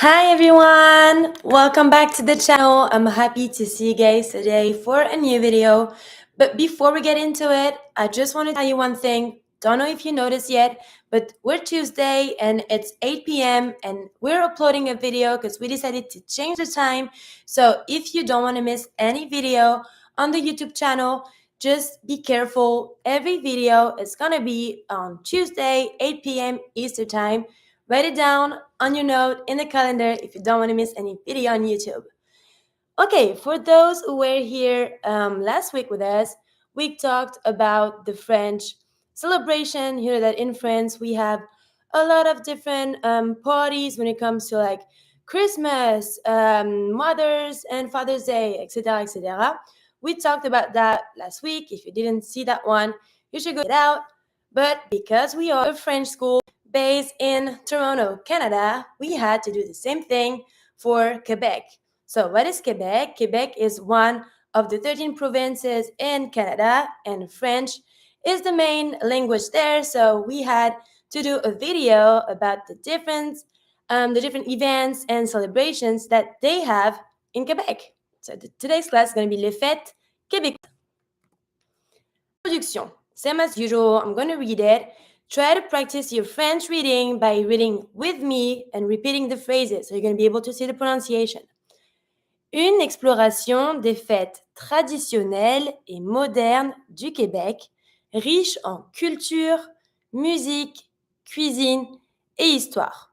Hi everyone! Welcome back to the channel. I'm happy to see you guys today for a new video. But before we get into it, I just want to tell you one thing. Don't know if you noticed yet, but we're Tuesday and it's 8 p.m. and we're uploading a video because we decided to change the time. So if you don't want to miss any video on the YouTube channel, just be careful. Every video is going to be on Tuesday, 8 p.m. Eastern time. Write it down on your note in the calendar if you don't want to miss any video on YouTube. Okay, for those who were here last week with us, we talked about the French celebration. You know that in France we have a lot of different parties when it comes to like Christmas, Mother's and Father's Day, etc., etc. We talked about that last week. If you didn't see that one, you should go check it out. But because we are a French school based in Toronto, Canada, we had to do the same thing for Quebec. So what is Quebec? Quebec is one of the 13 provinces in Canada, and French is the main language there. So we had to do a video about the different events and celebrations that they have in Quebec. So today's class is going to be Les Fêtes Québécoises. Introduction. Same as usual, I'm going to read it. Try to practice your French reading by reading with me and repeating the phrases so you're going to be able to see the pronunciation. Une exploration des fêtes traditionnelles et modernes du Québec, riche en culture, musique, cuisine et histoire.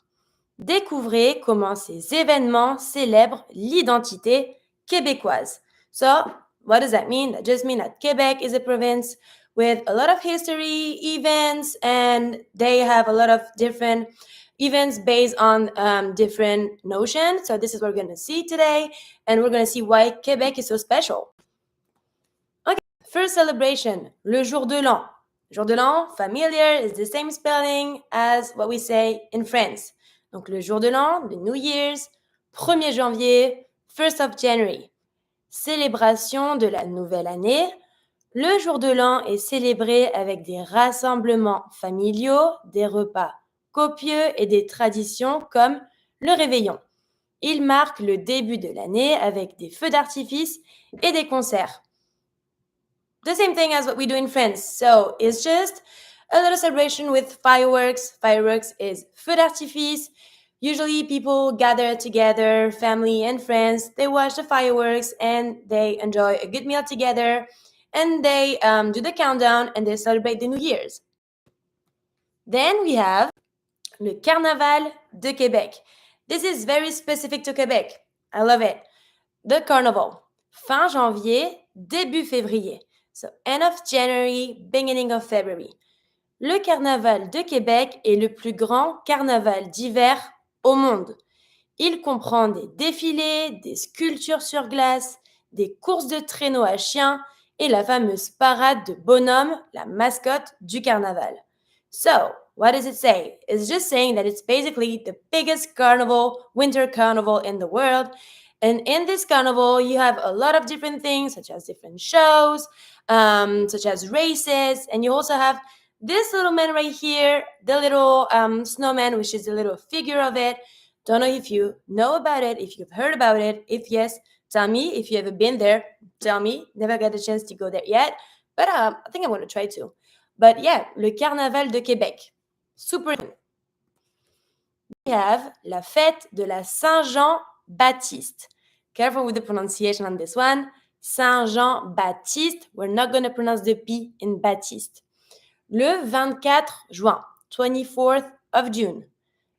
Découvrez comment ces événements célèbrent l'identité québécoise. So, what does that mean? That just means that Quebec is a province with a lot of history, events, and they have a lot of different events based on different notions. So this is what we're going to see today, and we're going to see why Quebec is so special. Okay, first celebration, le jour de l'an. Jour de l'an, familiar, is the same spelling as what we say in France. Donc le jour de l'an, the New Year's, 1er janvier, 1st of January. Célébration de la nouvelle année. Le jour de l'an est célébré avec des rassemblements familiaux, des repas copieux et des traditions comme le réveillon. Il marque le début de l'année avec des feux d'artifice et des concerts. The same thing as what we do in France. So it's just a little celebration with fireworks. Fireworks is feux d'artifice. Usually people gather together, family and friends. They watch the fireworks and they enjoy a good meal together. And they do the countdown and they celebrate the New Year's. Then we have le Carnaval de Québec. This is very specific to Quebec. I love it. The Carnival. Fin janvier, début février. So end of January, beginning of February. Le Carnaval de Québec est le plus grand carnaval d'hiver au monde. Il comprend des défilés, des sculptures sur glace, des courses de traîneaux à chiens et la fameuse parade de bonhommes, la mascotte du carnaval. So, what does it say? It's just saying that it's basically the biggest carnival, winter carnival in the world. And in this carnival, you have a lot of different things, such as different shows, such as races, and you also have this little man right here, the little snowman, which is a little figure of it. Don't know if you know about it, if you've heard about it. If yes, tell me. If you ever been there, tell me. Never got a chance to go there yet, but I think I'm going to try to. But yeah, le Carnaval de Québec. Super. We have la fête de la Saint-Jean-Baptiste. Careful with the pronunciation on this one. Saint-Jean-Baptiste. We're not going to pronounce the P in Baptiste. Le 24 juin, 24th of June.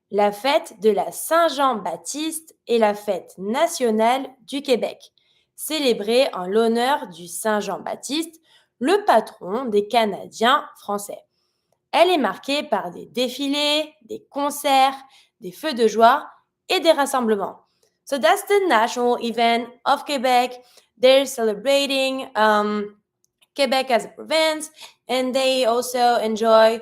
La fête de la Saint-Jean-Baptiste est la fête nationale du Québec, célébrée en l'honneur du Saint Jean-Baptiste, le patron des Canadiens français. Elle est marquée par des défilés, des concerts, des feux de joie et des rassemblements. So that's the national event of Quebec. They're celebrating Quebec as a province, and they also enjoy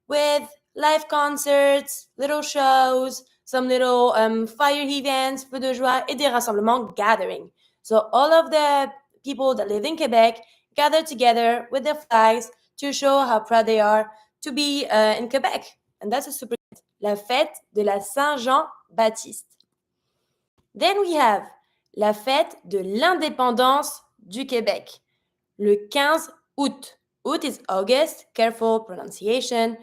with live concerts, little shows, some little fire events, feux de joie, et des rassemblements gathering. So all of the people that live in Quebec gather together with their flags to show how proud they are to be in Quebec. And that's a super. La fête de la Saint-Jean-Baptiste. Then we have la fête de l'indépendance du Québec, le 15 août. Août is August. Careful pronunciation.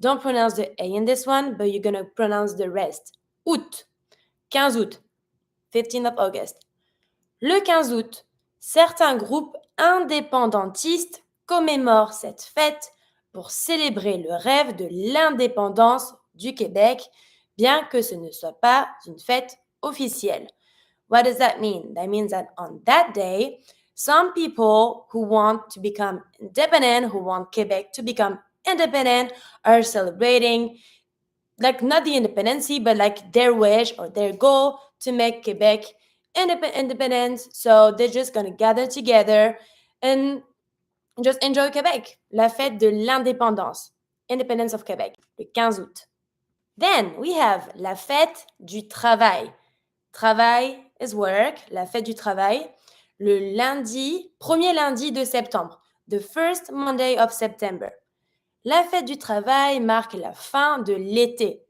Don't pronounce the A in this one, but you're going to pronounce the rest. Août. 15 août. 15th of August. Le 15 août, certains groupes indépendantistes commémorent cette fête pour célébrer le rêve de l'indépendance du Québec, bien que ce ne soit pas une fête officielle. What does that mean? That means that on that day, some people who want to become independent, who want Quebec to become independent, are celebrating, like not the independency, but like their wish or their goal to make Quebec independent. So they're just going to gather together and just enjoy Quebec, la fête de l'indépendance, Independence of Quebec, le 15 août. Then we have la fête du travail. Travail is work, la fête du travail, le premier lundi de septembre, the first Monday of September. La fête du travail marque la fin de l'été,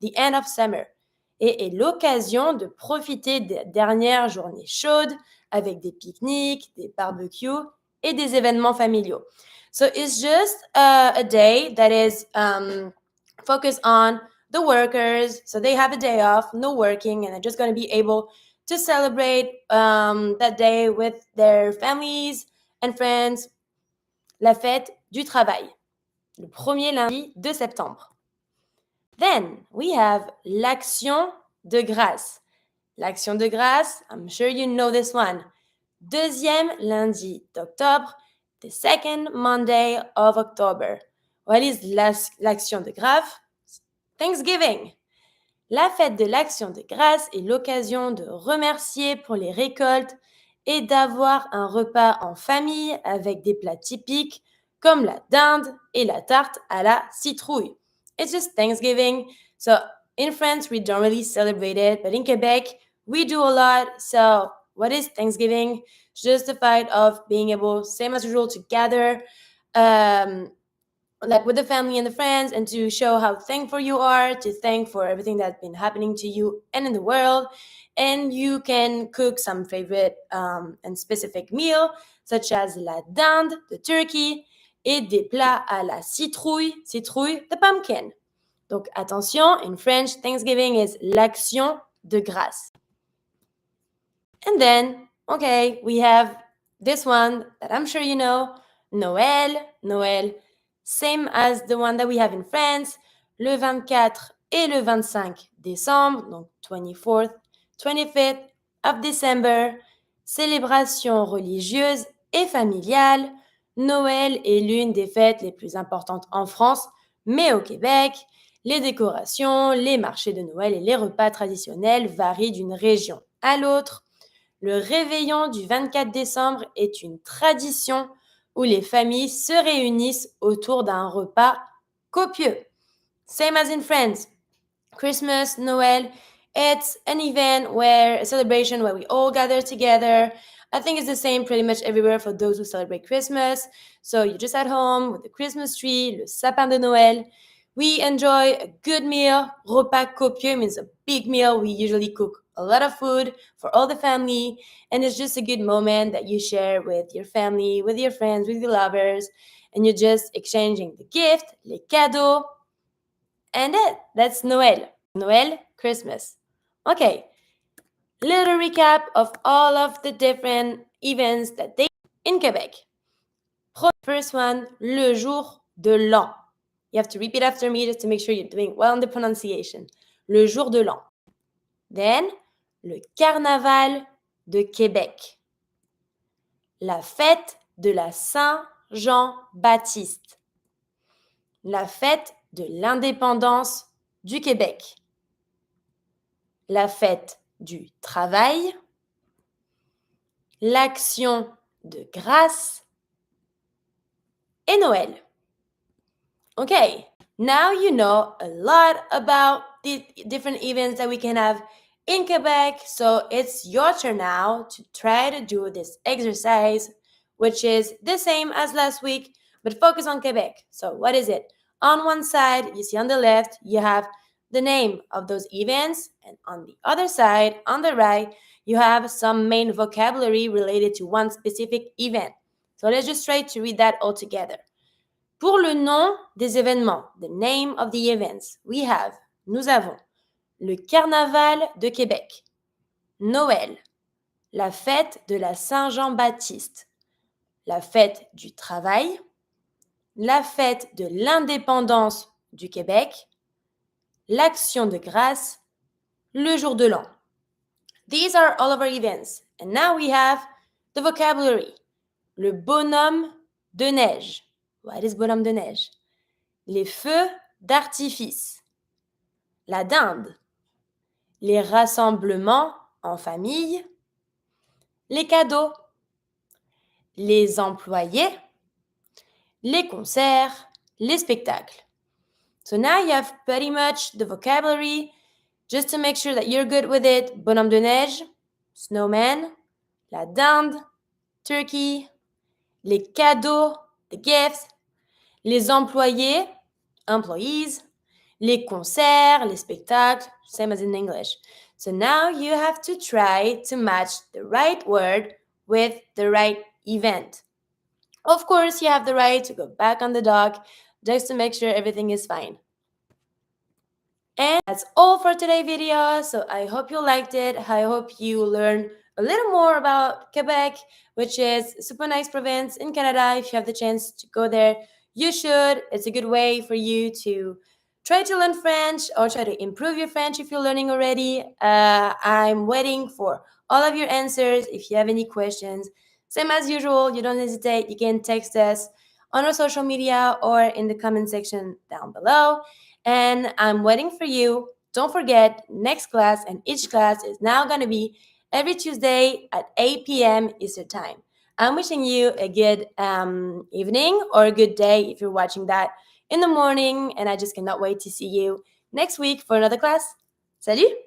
the end of summer, et est l'occasion de profiter des dernières journées chaudes avec des pique-niques, des barbecues et des événements familiaux. So it's just a day that is focused on the workers, so they have a day off, no working, and they're just going to be able to celebrate that day with their families and friends. La fête du travail, le premier lundi de septembre. Then we have l'Action de grâce. L'Action de grâce, I'm sure you know this one. Deuxième lundi d'octobre, the second Monday of October. What is l'Action de grâce? Thanksgiving. La fête de l'Action de grâce est l'occasion de remercier pour les récoltes et d'avoir un repas en famille avec des plats typiques comme la dinde et la tarte à la citrouille. It's just Thanksgiving. So in France, we don't really celebrate it, but in Quebec, we do a lot. So what is Thanksgiving? It's just the fact of being able, same as usual, to gather like with the family and the friends, and to show how thankful you are, to thank for everything that's been happening to you and in the world. And you can cook some favorite and specific meal, such as la dinde, the turkey, et des plats à la citrouille, the pumpkin. Donc attention, in French, Thanksgiving is l'Action de grâce. And then, okay, we have this one that I'm sure you know, Noël. Same as the one that we have in France, le 24 et le 25 décembre, donc 24th, 25th of December, célébration religieuse et familiale. Noël est l'une des fêtes les plus importantes en France, mais au Québec, les décorations, les marchés de Noël et les repas traditionnels varient d'une région à l'autre. Le réveillon du 24 décembre est une tradition où les familles se réunissent autour d'un repas copieux. Same as in France. Christmas, Noël, it's an event a celebration where we all gather together. I think it's the same pretty much everywhere for those who celebrate Christmas. So you're just at home with the Christmas tree, le sapin de Noël. We enjoy a good meal. Repas copieux means a big meal. We usually cook a lot of food for all the family, and it's just a good moment that you share with your family, with your friends, with your lovers, and you're just exchanging the gift, les cadeaux, and that's Noël. Noël, Christmas. Okay, little recap of all of the different events that they in Quebec. First one, le jour de l'an. You have to repeat after me just to make sure you're doing well in the pronunciation. Le jour de l'an. Then, le carnaval de Québec. La fête de la Saint-Jean-Baptiste. La fête de l'indépendance du Québec. La fête du travail. L'Action de grâce. Et Noël. Okay, now you know a lot about the different events that we can have in Quebec. So it's your turn now to try to do this exercise, which is the same as last week, but focus on Quebec. So what is it? On one side, you see on the left, you have the name of those events, and on the other side, on the right, you have some main vocabulary related to one specific event. So let's just try to read that all together. Pour le nom des événements, the name of the events, nous avons le Carnaval de Québec, Noël, la fête de la Saint-Jean-Baptiste, la fête du travail, la fête de l'indépendance du Québec, l'Action de grâce, le jour de l'an. These are all of our events. And now we have the vocabulary. Le bonhomme de neige. What is bonhomme de neige? Les feux d'artifice. La dinde. Les rassemblements en famille. Les cadeaux. Les employés. Les concerts. Les spectacles. So now you have pretty much the vocabulary. Just to make sure that you're good with it, bonhomme de neige, snowman, la dinde, turkey, les cadeaux, the gifts, les employés, employees, les concerts, les spectacles, same as in English. So now you have to try to match the right word with the right event. Of course, you have the right to go back on the doc just to make sure everything is fine. And that's all for today's video. So I hope you liked it. I hope you learned a little more about Quebec, which is a super nice province in Canada. If you have the chance to go there, you should. It's a good way for you to try to learn French or try to improve your French if you're learning already. I'm waiting for all of your answers. If you have any questions, same as usual, you don't hesitate. You can text us on our social media or in the comment section down below. And I'm waiting for you. Don't forget, next class, and each class is now going to be every Tuesday at 8 p.m. Eastern Time. I'm wishing you a good evening or a good day if you're watching that in the morning, and I just cannot wait to see you next week for another class. Salut!